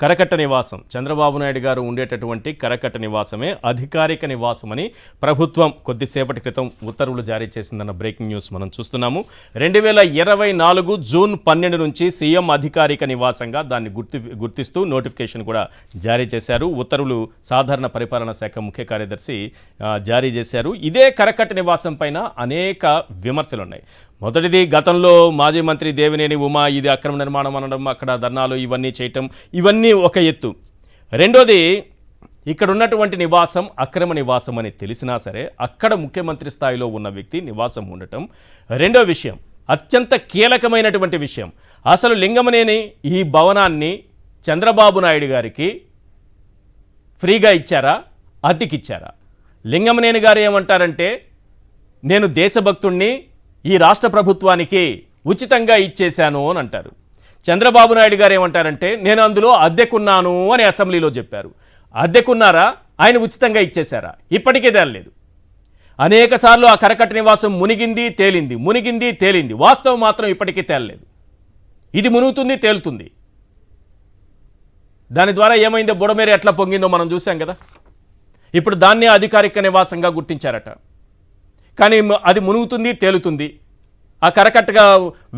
కరకట్ట నివాసం చంద్రబాబు నాయుడు గారు ఉండేటటువంటి కరకట్ట నివాసమే అధికారిక నివాసమని ప్రభుత్వం కొద్దిసేపటి క్రితం ఉత్తర్వులు జారీ చేసిందన్న బ్రేకింగ్ న్యూస్ మనం చూస్తున్నాము. 2024 జూన్ 12 నుంచి సీఎం అధికారిక నివాసంగా దాన్ని గుర్తిస్తూ నోటిఫికేషన్ కూడా జారీ చేశారు. ఉత్తర్వులు సాధారణ పరిపాలనా శాఖ ముఖ్య కార్యదర్శి జారీ చేశారు. ఇదే కరకట్ట నివాసం పైన అనేక విమర్శలున్నాయి. మొదటిది, గతంలో మాజీ మంత్రి దేవినేని ఉమా ఇది అక్రమ నిర్మాణం అనడం, అక్కడ ధర్నాలు ఇవన్నీ చేయటం, ఇవన్నీ ఒక ఎత్తు. రెండోది, ఇక్కడ ఉన్నటువంటి నివాసం అక్రమ నివాసం అని తెలిసినా సరే అక్కడ ముఖ్యమంత్రి స్థాయిలో ఉన్న వ్యక్తి నివాసం ఉండటం. రెండో విషయం, అత్యంత కీలకమైనటువంటి విషయం, అసలు లింగమనేని ఈ భవనాన్ని చంద్రబాబు నాయుడు గారికి ఫ్రీగా ఇచ్చారా, అద్దెకిచ్చారా? లింగమనేని గారు ఏమంటారంటే, నేను దేశభక్తుణ్ణి, ఈ రాష్ట్ర ప్రభుత్వానికి ఉచితంగా ఇచ్చేశాను అని అంటారు. చంద్రబాబు నాయుడు గారు ఏమంటారంటే, నేను అందులో అద్దెకున్నాను అని అసెంబ్లీలో చెప్పారు. అద్దెకున్నారా, ఆయన ఉచితంగా ఇచ్చేశారా? ఇప్పటికే తేలలేదు. అనేక సార్లు ఆ కరకట్ట నివాసం మునిగింది తేలింది, మునిగింది తేలింది. వాస్తవం మాత్రం ఇప్పటికీ తేలలేదు. ఇది మునుగుతుంది, తేలుతుంది. దాని ద్వారా ఏమైందో, బుడమేరు ఎట్లా పొంగిందో మనం చూసాం కదా. ఇప్పుడు దాన్నే అధికారిక నివాసంగా గుర్తించారట. కానీ అది మునుగుతుంది, తేలుతుంది. ఆ కరకట్టగా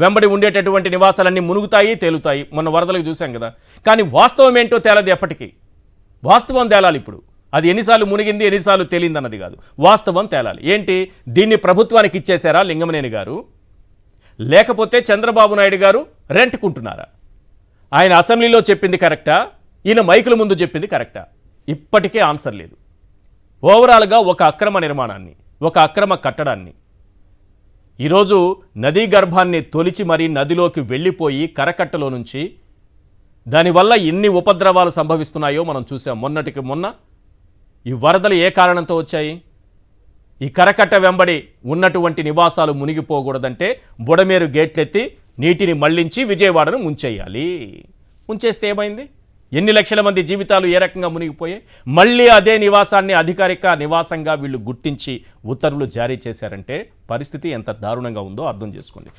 వెంబడి ఉండేటటువంటి నివాసాలన్నీ మునుగుతాయి, తేలుతాయి. మొన్న వరదలకు చూసాం కదా. కానీ వాస్తవం ఏంటో తేలదు ఎప్పటికీ. వాస్తవం తేలాలి. ఇప్పుడు అది ఎన్నిసార్లు మునిగింది, ఎన్నిసార్లు తేలింది అన్నది కాదు, వాస్తవం తేలాలి. ఏంటి, దీన్ని ప్రభుత్వానికి ఇచ్చేశారా లింగమనేని గారు, లేకపోతే చంద్రబాబు నాయుడు గారు రెంట్కుంటున్నారా? ఆయన అసెంబ్లీలో చెప్పింది కరెక్టా, ఈయన మైకుల ముందు చెప్పింది కరెక్టా? ఇప్పటికే ఆన్సర్ లేదు. ఓవరాల్గా ఒక అక్రమ నిర్మాణాన్ని, ఒక అక్రమ కట్టడాన్ని ఈరోజు నదీ గర్భాన్ని తొలిచి మరీ నదిలోకి వెళ్ళిపోయి కరకట్టలో నుంచి దానివల్ల ఎన్ని ఉపద్రవాలు సంభవిస్తున్నాయో మనం చూసాం. మొన్నటికి మొన్న ఈ వరదలు ఏ కారణంతో వచ్చాయి? ఈ కరకట్ట వెంబడి ఉన్నటువంటి నివాసాలు మునిగిపోకూడదంటే బుడమేరు గేట్లెత్తి నీటిని మళ్లించి విజయవాడను ముంచేయాలి. ముంచేస్తే ఏమైంది? ఎన్ని లక్షల మంది జీవితాలు ఏ రకంగా మునిగిపోయాయి? మళ్ళీ అదే నివాసాన్ని అధికారిక నివాసంగా వీళ్ళు గుర్తించి ఉత్తర్వులు జారీ చేశారంటే పరిస్థితి ఎంత దారుణంగా ఉందో అర్థం చేసుకోండి.